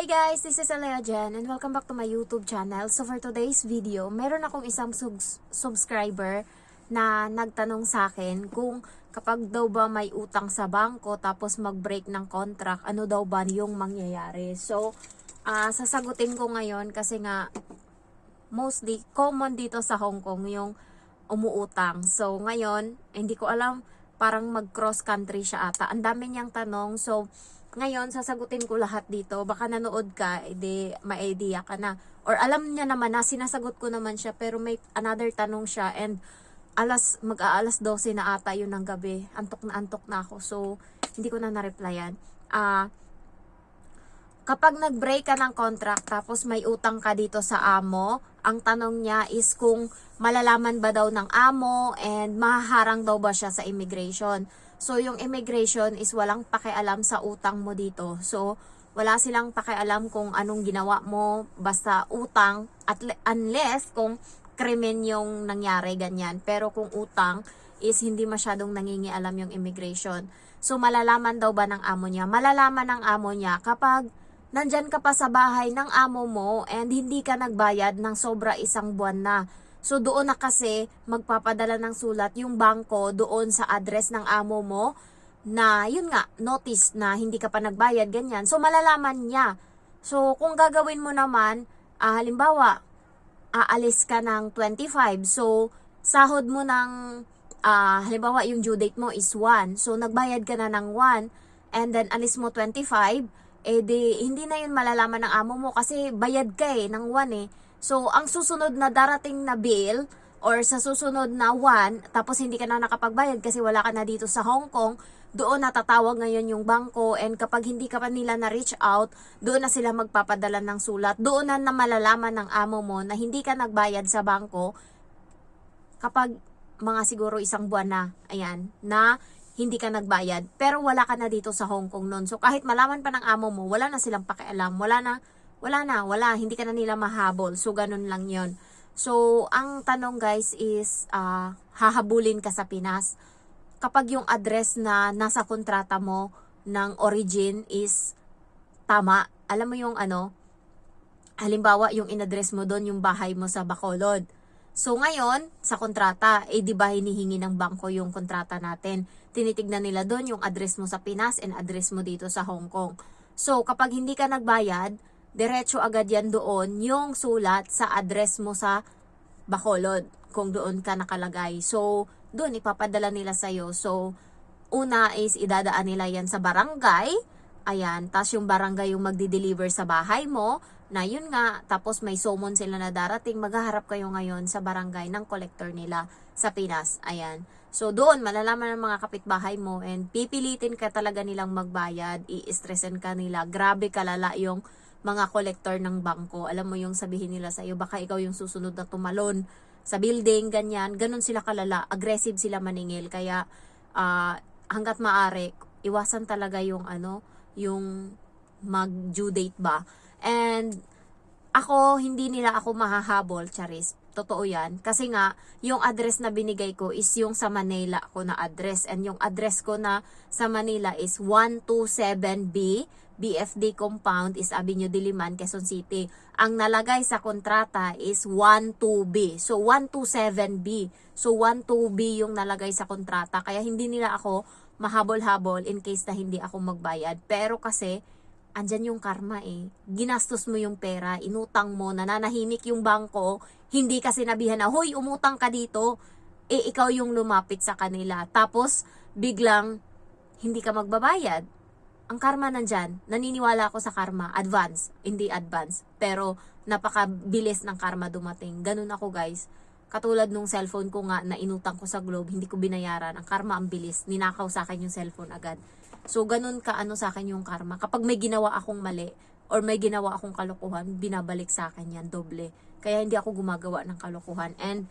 Hi guys, this is Alea Jen and welcome back to my YouTube channel. So for today's video, meron akong isang subscriber na nagtanong sa akin kung kapag daw ba may utang sa bangko tapos mag-break ng contract, ano daw ba yung mangyayari. So sasagutin ko ngayon kasi nga mostly common dito sa Hong Kong yung umuutang. So ngayon, hindi ko alam, parang mag-cross country siya ata. Ang dami niyang tanong. So ngayon, sasagutin ko lahat dito. Baka nanood ka, edi may idea ka na. Or alam niya naman na, sinasagot ko naman siya, pero may another tanong siya. And mag-aalas 12 na ata yun ng gabi. Antok na ako. So, hindi ko na na-replyan. Kapag nag-break ka ng contract, tapos may utang ka dito sa amo, ang tanong niya is kung malalaman ba daw ng amo and mahaharang daw ba siya sa immigration. So, yung immigration is walang pakialam sa utang mo dito. So, wala silang pakialam kung anong ginawa mo, basta utang, unless kung krimen yung nangyari, ganyan. Pero kung utang is hindi masyadong nangingialam yung immigration. So, malalaman daw ba ng amo niya? Malalaman ng amo niya kapag nandyan ka pa sa bahay ng amo mo and hindi ka nagbayad ng sobra 1 buwan na. So doon na kasi magpapadala ng sulat yung bangko doon sa address ng amo mo na yun nga, notice na hindi ka pa nagbayad, ganyan. So malalaman niya. So kung gagawin mo naman, halimbawa, aalis ka ng 25. So sahod mo ng, halimbawa yung due date mo is 1. So nagbayad ka na ng 1 and then alis mo 25. Hindi na yun malalaman ng amo mo kasi bayad ka ng 1 eh. So, ang susunod na darating na bill or sa susunod na 1, tapos hindi ka na nakapagbayad kasi wala ka na dito sa Hong Kong, doon natatawag ngayon yung bangko and kapag hindi ka pa nila na-reach out, doon na sila magpapadala ng sulat. Doon na malalaman ng amo mo na hindi ka nagbayad sa bangko kapag mga siguro 1 buwan na, ayan, na hindi ka nagbayad. Pero wala ka na dito sa Hong Kong noon. So, kahit malaman pa ng amo mo, wala na silang pakialam, wala, hindi ka na nila mahabol. So, ganun lang yon. So, ang tanong guys is, hahabulin ka sa Pinas. Kapag yung address na nasa kontrata mo ng origin is tama, alam mo yung halimbawa yung in-address mo doon, yung bahay mo sa Bacolod. So, ngayon, sa kontrata, di ba hinihingi ng bangko yung kontrata natin? Tinitignan nila doon yung address mo sa Pinas and address mo dito sa Hong Kong. So, kapag hindi ka nagbayad, diretso agad yan doon yung sulat sa address mo sa Bacolod kung doon ka nakalagay. So, doon ipapadala nila sa'yo. So, una is idadaan nila yan sa barangay. Ayan, tas yung barangay yung magdi-deliver sa bahay mo. Na yun nga, tapos may summon sila na darating. Maghaharap kayo ngayon sa barangay ng collector nila sa Pinas. Ayan. So, doon malalaman ng mga kapitbahay mo and pipilitin ka talaga nilang magbayad. I-stressin ka nila. Grabe kalala yung mga collector ng bangko. Alam mo yung sabihin nila sa iyo, baka ikaw yung susunod na tumalon sa building, ganyan. Ganon sila kalala. Aggressive sila maningil. Kaya hanggat maaari, iwasan talaga yung yung mag-due date ba. And hindi nila ako mahahabol, charis. Totoo yan. Kasi nga, yung address na binigay ko is yung sa Manila ko na address. And yung address ko na sa Manila is 127B. BFD Compound is Avenue Diliman, Quezon City. Ang nalagay sa kontrata is 12B. So, 127B. So, 12B yung nalagay sa kontrata. Kaya hindi nila ako mahabol-habol in case na hindi ako magbayad. Pero kasi, andyan yung karma eh. Ginastos mo yung pera, inutang mo, nananahimik yung bangko, hindi ka sinabihan na, hoy, umutang ka dito. Ikaw yung lumapit sa kanila. Tapos, biglang, hindi ka magbabayad. Ang karma nandyan, naniniwala ako sa karma, hindi advance, pero napakabilis ng karma dumating. Ganun ako guys, katulad nung cellphone ko nga na inutang ko sa Globe, hindi ko binayaran, ang karma ang bilis, ninakaw sa akin yung cellphone agad. So ganun ka sa akin yung karma, kapag may ginawa akong mali, or may ginawa akong kalokohan, binabalik sa akin yan, doble. Kaya hindi ako gumagawa ng kalokohan, and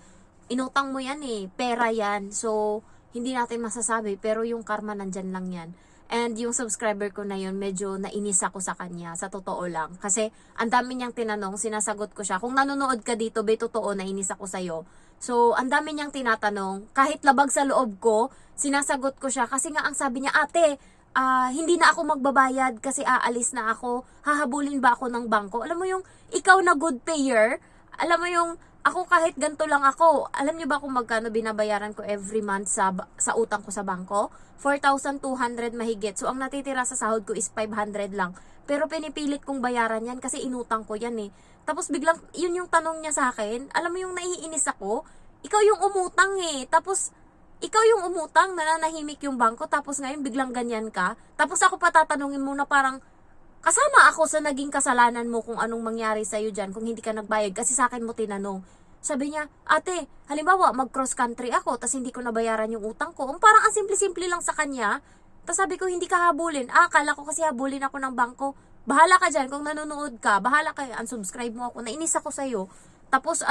inutang mo yan pera yan, so hindi natin masasabi, pero yung karma nandyan lang yan. And yung subscriber ko na yun, medyo nainis ako sa kanya, sa totoo lang. Kasi ang dami niyang tinanong, sinasagot ko siya. Kung nanonood ka dito, totoo, nainis ako sa'yo. So, ang dami niyang tinatanong, kahit labag sa loob ko, sinasagot ko siya. Kasi nga ang sabi niya, ate, hindi na ako magbabayad kasi aalis na ako, hahabulin ba ako ng bangko? Alam mo yung ikaw na good payer, alam mo yung ako kahit ganito lang ako, alam niyo ba kung magkano binabayaran ko every month sa utang ko sa bangko? 4,200 mahigit. So ang natitira sa sahod ko is 500 lang. Pero pinipilit kong bayaran yan kasi inutang ko yan eh. Tapos biglang, yun yung tanong niya sa akin, alam mo yung naiinis ako, ikaw yung umutang eh. Tapos, ikaw yung umutang, nananahimik yung bangko, tapos ngayon biglang ganyan ka. Tapos ako pa tatanungin mo na parang, kasama ako sa naging kasalanan mo kung anong mangyari sa'yo dyan kung hindi ka nagbayad kasi sa akin mo tinanong. Sabi niya, ate, halimbawa mag-cross country ako tapos hindi ko nabayaran yung utang ko. Parang ang simple-simple lang sa kanya. Tapos sabi ko, hindi ka habulin. Akala ko kasi habulin ako ng bangko. Bahala ka dyan kung nanonood ka. Bahala ka, unsubscribe mo ako. Nainis ako sa'yo. Tapos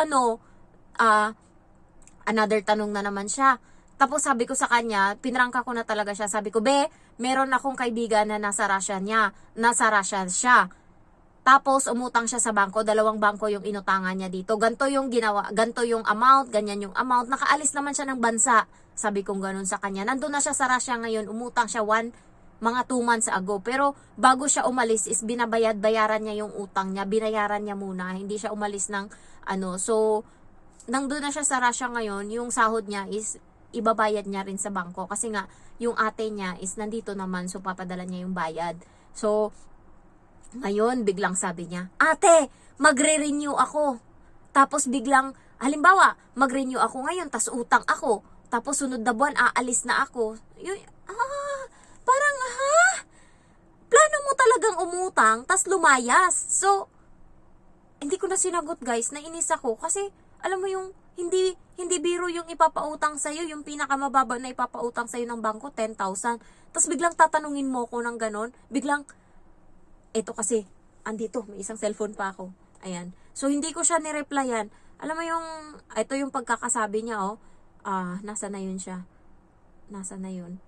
another tanong na naman siya. Tapos sabi ko sa kanya, pinrangka ko na talaga siya. Sabi ko, be, meron akong kaibigan na nasa Russia siya. Tapos umutang siya sa bangko, 2 bangko yung inutangan niya dito. Ganto yung ginawa, ganto yung amount, ganyan yung amount. Nakaalis naman siya ng bansa. Sabi kong ganun sa kanya. Nandun na siya sa Russia ngayon, umutang siya mga 2 months ago. Pero bago siya umalis is bayaran niya yung utang niya. Binayaran niya muna, hindi siya umalis ng So, nandun na siya sa Russia ngayon, yung sahod niya is ibabayad niya rin sa bangko kasi nga yung ate niya is nandito naman so papadala niya yung bayad. So ngayon biglang sabi niya, ate, magre-renew ako. Tapos biglang halimbawa magre-renew ako ngayon tas utang ako. Tapos sunod na buwan aalis na ako. Yun, parang plano mo talagang umutang tas lumayas. So hindi ko na sinagot guys, nainis ako kasi alam mo yung hindi biro yung ipapautang sa'yo, yung pinakamababa na ipapautang sa'yo ng bangko, 10,000. Tapos biglang tatanungin mo ko ng ganon, biglang, eto kasi, andito, may isang cellphone pa ako. Ayan. So, hindi ko siya nireplyan. Alam mo yung, ito yung pagkakasabi niya, nasa na yun siya? Nasa na yun?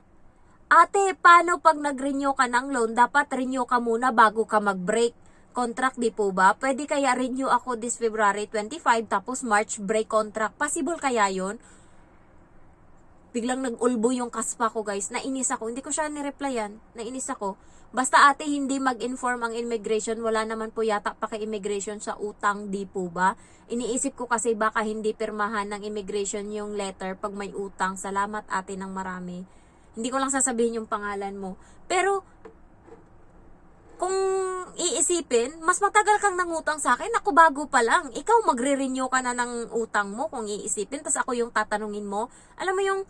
Ate, paano pag nag-renew ka ng loan, dapat renew ka muna bago ka mag-break contract, di po ba? Pwede kaya renew ako this February 25 tapos March break contract. Possible kaya yun? Biglang nag-ulbo yung kaspa ko guys. Nainis ako. Hindi ko siya nireplyan. Nainis ako. Basta ate hindi mag-inform ang immigration. Wala naman po yata paki-immigration sa utang, di po ba? Iniisip ko kasi baka hindi pirmahan ng immigration yung letter pag may utang. Salamat ate ng marami. Hindi ko lang sasabihin yung pangalan mo. Pero kung iisipin, mas matagal kang nangutang sa akin, ako bago pa lang. Ikaw magre-renew ka na ng utang mo kung iisipin, tas ako yung tatanungin mo. Alam mo yung,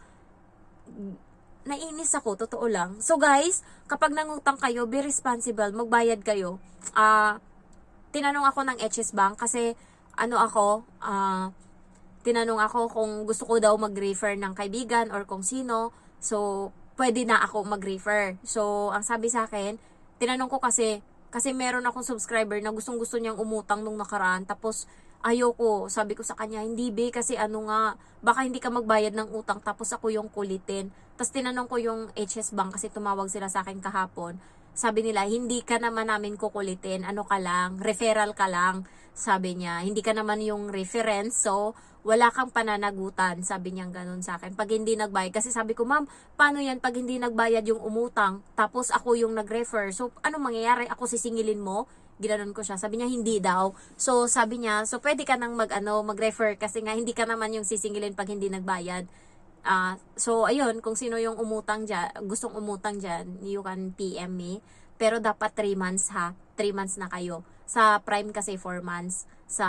nainis ako, totoo lang. So guys, kapag nangutang kayo, be responsible, magbayad kayo. Tinanong ako ng HS Bank kasi, tinanong ako kung gusto ko daw mag-refer ng kaibigan or kung sino. So, pwede na ako mag-refer. So, ang sabi sa akin, tinanong ko kasi meron akong subscriber na gustong-gusto niyang umutang nung nakaraan. Tapos, ayoko. Sabi ko sa kanya, hindi be, kasi baka hindi ka magbayad ng utang tapos ako yung kulitin. Tapos tinanong ko yung HS Bank kasi tumawag sila sa akin kahapon. Sabi nila, hindi ka naman namin kukulitin. Referral ka lang. Sabi niya, hindi ka naman yung reference, so wala kang pananagutan. Sabi niya ganun sa akin. Pag hindi nagbayad, kasi sabi ko, ma'am, paano yan pag hindi nagbayad yung umutang, tapos ako yung nag-refer? So, ano mangyayari? Ako sisingilin mo? Ginanon ko siya. Sabi niya, hindi daw. So, sabi niya, so pwede ka nang mag-refer kasi nga hindi ka naman yung sisingilin pag hindi nagbayad. So, ayun, kung sino yung gustong umutang dyan, you can PM me. Pero dapat 3 months ha. 3 months na kayo. Sa Prime kasi 4 months. Sa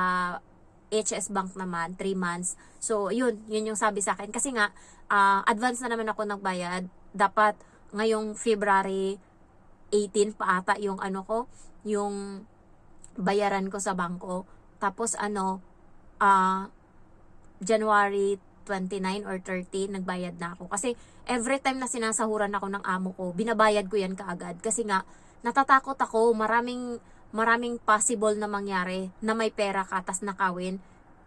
HS Bank naman, 3 months. So, yun yung sabi sa akin. Kasi nga, advance na naman ako nagbayad. Dapat ngayong February 18 pa ata yung yung bayaran ko sa bangko. Tapos January 29 or 30, nagbayad na ako. Kasi every time na sinasahuran ako ng amo ko, binabayad ko yan kaagad. Kasi nga, natatakot ako, maraming possible na mangyari na may pera ka tas nakawin,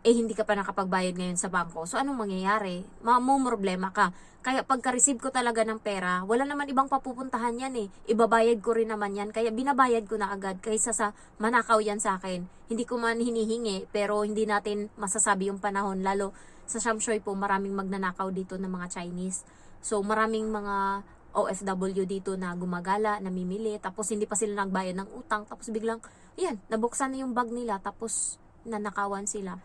hindi ka pa nakapagbayad ngayon sa bangko. So, anong mangyayari? Problema ka. Kaya pagka-receive ko talaga ng pera, wala naman ibang papupuntahan yan eh. Ibabayad ko rin naman yan. Kaya binabayad ko na agad kaysa sa manakaw yan sa akin. Hindi ko man hinihingi, pero hindi natin masasabi yung panahon. Lalo sa Shamshoy po, maraming magnanakaw dito ng mga Chinese. So, maraming mga OFW dito na gumagala, namimili, tapos hindi pa sila nagbayad ng utang, tapos biglang, yan, nabuksan na yung bag nila, tapos nanakawan sila.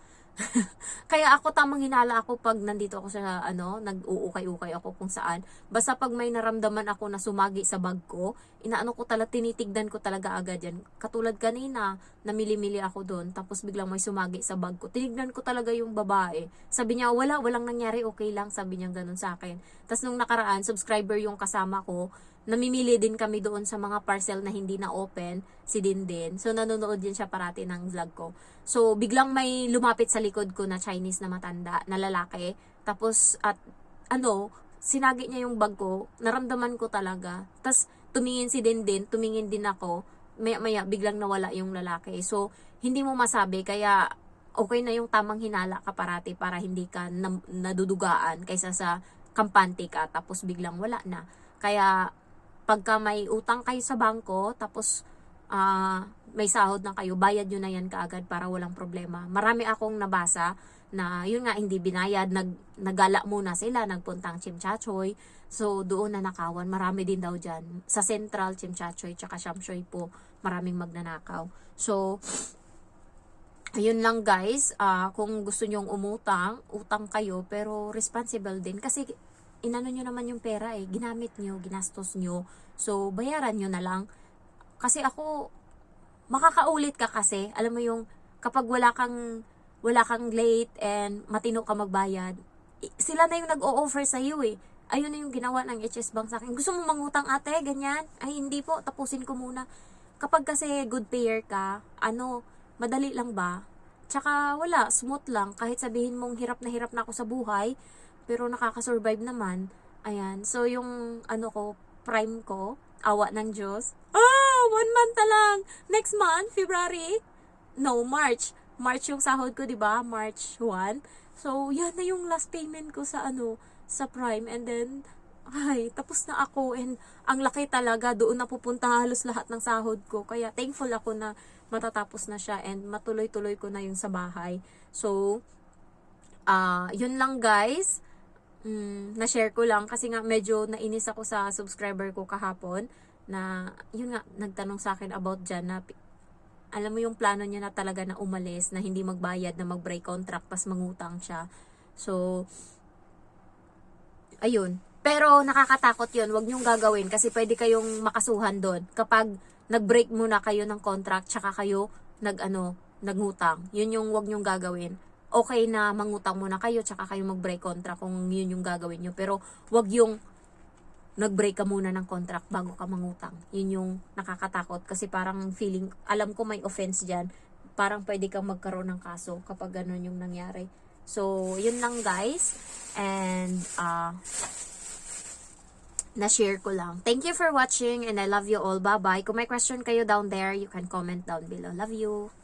Kaya ako tamang hinala ako pag nandito ako sa nag-uukay-ukay ako kung saan. Basta pag may naramdaman ako na sumagi sa bag ko, tinitigdan ko talaga agad yan. Katulad kanina, namili-mili ako doon, tapos biglang may sumagi sa bag ko. Tinignan ko talaga yung babae. Sabi niya, walang nangyari, okay lang. Sabi niya ganun sa akin. Tapos nung nakaraan, subscriber yung kasama ko, namimili din kami doon sa mga parcel na hindi na open, si Dindin. So, nanonood din siya parati ng vlog ko. So, biglang may lumapit sa likod ko na Chinese na matanda, na lalaki. Tapos, sinagi niya yung bag ko, naramdaman ko talaga. Tapos, tumingin si Dindin, tumingin din ako. Maya-maya, biglang nawala yung lalaki. So, hindi mo masabi, kaya okay na yung tamang hinala ka parati para hindi ka nadudugaan kaysa sa kampante ka, tapos biglang wala na. Kaya, pagka may utang kayo sa bangko, tapos may sahod na kayo, bayad nyo na yan kaagad para walang problema. Marami akong nabasa na yun nga hindi binayad, nagala muna sila, nagpuntang Chimchachoy. So doon na nakawan, marami din daw dyan. Sa Central, Chimchachoy, tsaka Shamshoy po, maraming magnanakaw. So, ayun lang guys, kung gusto nyong utang kayo, pero responsible din. Kasi inano nyo naman yung pera ginamit nyo, ginastos nyo. So, bayaran nyo na lang. Kasi ako, makakaulit ka kasi. Alam mo yung, kapag wala kang late and matino ka magbayad, sila na yung nag-o-offer sa iyo Ayun na yung ginawa ng HS Bank sa akin. Gusto mo mangutang ate, ganyan? Ay, hindi po, tapusin ko muna. Kapag kasi good payer ka, madali lang ba? Tsaka wala, smooth lang. Kahit sabihin mong hirap na ako sa buhay, pero nakakasurvive naman. Ayan. So, yung prime ko, awa ng Diyos. 1 month na lang. Next month, February. No, March. March yung sahod ko, 'di ba? March 1. So, yan na yung last payment ko sa sa prime. And then, tapos na ako. And ang laki talaga. Doon na pupunta halos lahat ng sahod ko. Kaya, thankful ako na matatapos na siya. And matuloy-tuloy ko na yung sa bahay. So, yun lang guys. Na-share ko lang kasi nga medyo nainis ako sa subscriber ko kahapon na yun nga nagtanong sa akin about dyan na alam mo yung plano niya na talaga na umalis, na hindi magbayad, na mag-break contract pas mangutang siya. So ayun, pero nakakatakot yun, wag niyong gagawin kasi pwede kayong makasuhan doon kapag nag-break muna kayo ng contract tsaka kayo nagngutang. Yun yung wag niyong gagawin. Okay na mangutang muna kayo tsaka kayo mag-break contract kung yun yung gagawin nyo. Pero wag yung nag-break ka muna ng contract bago ka mangutang. Yun yung nakakatakot kasi parang feeling, alam ko may offense dyan. Parang pwede kang magkaroon ng kaso kapag ganun yung nangyari. So, yun lang guys. And, na-share ko lang. Thank you for watching and I love you all. Bye-bye. Kung may question kayo down there, you can comment down below. Love you.